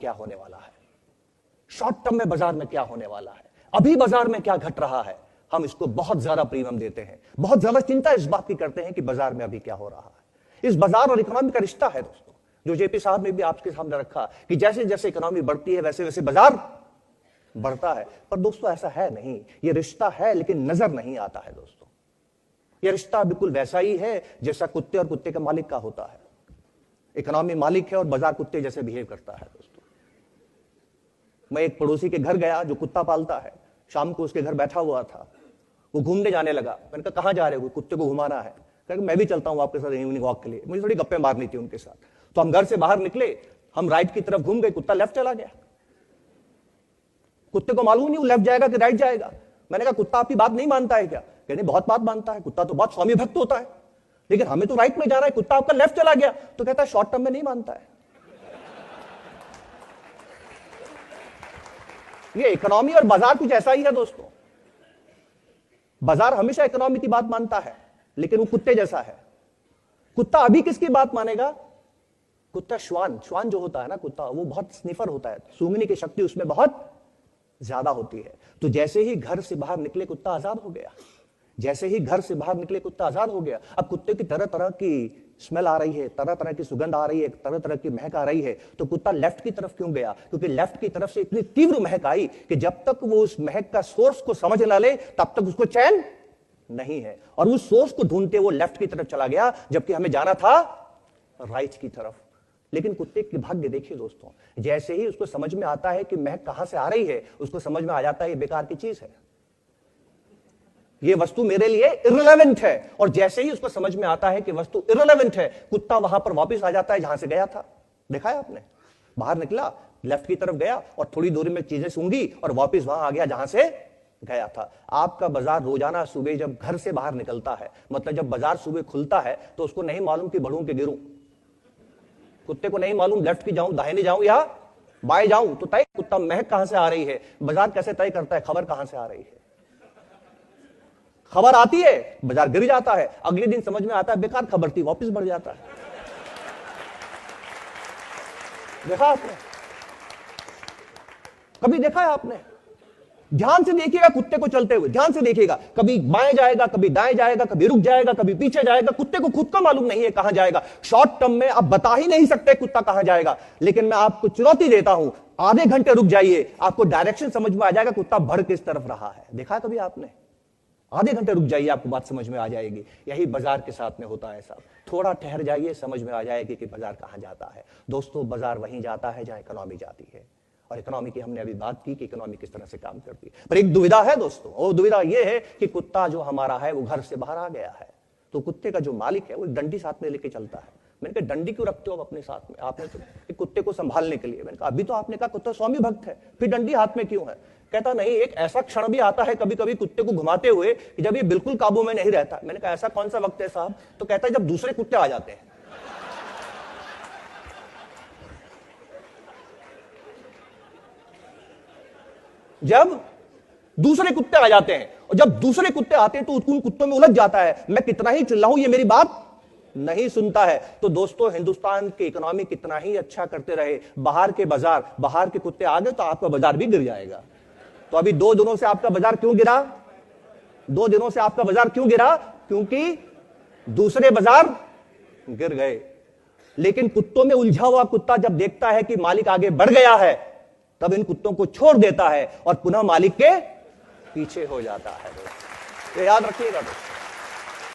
क्या होने वाला है, शॉर्ट टर्म में बाजार में क्या होने वाला है, अभी बाजार में क्या घट रहा है, हम इसको बहुत ज्यादा प्रीमियम देते हैं, बहुत ज्यादा चिंता इस बात की करते हैं कि बाजार में अभी क्या हो रहा है। इस बाजार और इकोनॉमी का रिश्ता है दोस्तों, जो जेपी साहब ने भी आपके सामने रखा कि जैसे जैसे इकोनॉमी बढ़ती है वैसे वैसे बाजार बढ़ता है। पर दोस्तों ऐसा है नहीं, ये रिश्ता है लेकिन नजर नहीं आता है दोस्तों। ये रिश्ता बिल्कुल वैसा ही है जैसा कुत्ते और कुत्ते के मालिक का होता है। इकोनॉमी मालिक है और बाजार कुत्ते जैसे बिहेव करता है दोस्तों। मैं एक पड़ोसी के घर गया जो कुत्ता पालता है, शाम को उसके घर बैठा हुआ था, वो घूमने जाने लगा। मैंने कहा कहां जा रहे हो? कुत्ते को घुमाना है। कहा मैं भी चलता हूं आपके साथ इवनिंग वॉक के लिए, मुझे थोड़ी गप्पे मारनी थी उनके साथ। तो हम घर से बाहर निकले, हम राइट की तरफ घूम गए, कुत्ता लेफ्ट चला गया। कुत्ते को मालूम नहीं वो लेफ्ट जाएगा कि राइट जाएगा। मैंने कहा कुत्ता आपकी बात नहीं मानता है क्या? कहने बहुत बात मानता है, कुत्ता तो बहुत स्वामी भक्त होता है, लेकिन हमें तो राइट में जाना है, कुत्ता आपका लेफ्ट चला गया। तो कहता है शॉर्ट टर्म में नहीं मानता है। ये इकोनॉमी और बाजार कुछ ऐसा ही है दोस्तों। बाजार हमेशा इकोनॉमी की बात मानता है, लेकिन वो कुत्ते जैसा है। कुत्ता अभी किसकी बात मानेगा? कुत्ता श्वान जो होता है ना कुत्ता, वो बहुत स्निफर होता है, सूंघने की शक्ति उसमें बहुत ज्यादा होती है। तो जैसे ही घर से बाहर निकले कुत्ता आजाद हो गया, जैसे ही घर से बाहर निकले कुत्ता आजाद हो गया। अब कुत्ते की तरह तरह की स्मेल आ रही है, तरह तरह की सुगंध आ रही है, तरह तरह की महक आ रही है। तो कुत्ता लेफ्ट की तरफ क्यों गया? क्योंकि लेफ्ट की तरफ से इतनी तीव्र महक आई कि जब तक वो उस महक का सोर्स को समझ ना ले तब तक उसको चैन नहीं है, और उस सोर्स को ढूंढते वो लेफ्ट की तरफ चला गया, जबकि हमें जाना था राइट की तरफ। लेकिन कुत्ते के भाग्य देखिए दोस्तों, जैसे ही उसको समझ में आता है कि महक कहां से आ रही है, उसको समझ में आ जाता है ये बेकार की चीज है, ये वस्तु मेरे लिए इररिलेवेंट है। और जैसे ही उसको समझ में आता है कि वस्तु इररिलेवेंट है, कुत्ता वहां पर वापस आ जाता है जहां से गया था। देखा है आपने? बाहर निकला, लेफ्ट की तरफ गया और थोड़ी दूरी में चीजें सूंघी और वापस वहां आ गया जहां से गया था। आपका बाजार रोजाना सुबह जब घर से बाहर निकलता है, मतलब जब बाजार सुबह खुलता है, तो उसको नहीं मालूम कि बढ़ूं कि गिरूं। कुत्ते को नहीं मालूम लेफ्ट की जाऊं, दाहिने जाऊं या बाएं जाऊं। तो तय कुत्ता महक कहां से आ रही है, बाजार कैसे तय करता है खबर कहां से आ रही है? खबर आती है, बाजार गिर जाता है, अगले दिन समझ में आता है बेकार खबर थी, वापस बढ़ जाता है। देखा आपने? कभी देखा है आपने? ध्यान से देखिएगा कुत्ते को चलते हुए, ध्यान से देखिएगा, कभी बाएं जाएगा, कभी दाएं जाएगा, कभी रुक जाएगा, कभी पीछे जाएगा। कुत्ते को खुद को मालूम नहीं है कहां जाएगा। शॉर्ट टर्म में आप बता ही नहीं सकते कुत्ता कहां जाएगा, लेकिन मैं आपको चुनौती देता हूं, आधे घंटे रुक जाइए, आपको डायरेक्शन समझ में आ जाएगा कुत्ता बढ़ किस तरफ रहा है। देखा कभी आपने? आधे घंटे रुक जाइए, आपको बात समझ में आ जाएगी। यही बाजार के साथ में होता है साहब। थोड़ा ठहर जाइए, समझ में आ जाएगी कि बाजार कहां जाता है। दोस्तों बाजार वहीं जाता है जहां इकोनॉमी जाती है, और इकोनॉमी की हमने अभी बात की कि इकोनॉमी किस तरह से काम करती है। पर एक दुविधा है दोस्तों, वो दुविधा ये है कि कुत्ता जो हमारा है वो घर से बाहर आ गया है, तो कुत्ते का जो मालिक है वो डंडी साथ में लेके चलता है। मैंने कहा डंडी क्यों रखते हो आप अपने साथ में? आपने तो एक कुत्ते को संभालने के लिए। मैंने कहा अभी तो आपने कहा कुत्ता स्वामी भक्त है, फिर डंडी हाथ में क्यों है? कहता नहीं, एक ऐसा क्षण भी आता है कभी कभी कुत्ते को घुमाते हुए कि जब ये बिल्कुल काबू में नहीं रहता। मैंने कहा ऐसा कौन सा वक्त है साहब? तो कहता है जब दूसरे कुत्ते आ जाते हैं। जब दूसरे कुत्ते आ जाते हैं, और जब दूसरे कुत्ते आते हैं तो उन कुत्तों में उलझ जाता है। मैं कितना ही चिल्लाऊं ये मेरी बात नहीं सुनता है। तो दोस्तों हिंदुस्तान की इकोनॉमी कितना ही अच्छा करते रहे, बाहर के बाजार, बाहर के कुत्ते आ गए तो आपका बाजार भी गिर जाएगा। तो अभी 2 दिनों से आपका बाजार क्यों गिरा? 2 दिनों से आपका बाजार क्यों गिरा? क्योंकि दूसरे बाजार गिर गए। लेकिन कुत्तों में उलझा हुआ कुत्ता जब देखता है कि मालिक आगे बढ़ गया है, तब इन कुत्तों को छोड़ देता है और पुनः मालिक के पीछे हो जाता है। ये याद रखिएगा दोस्तों।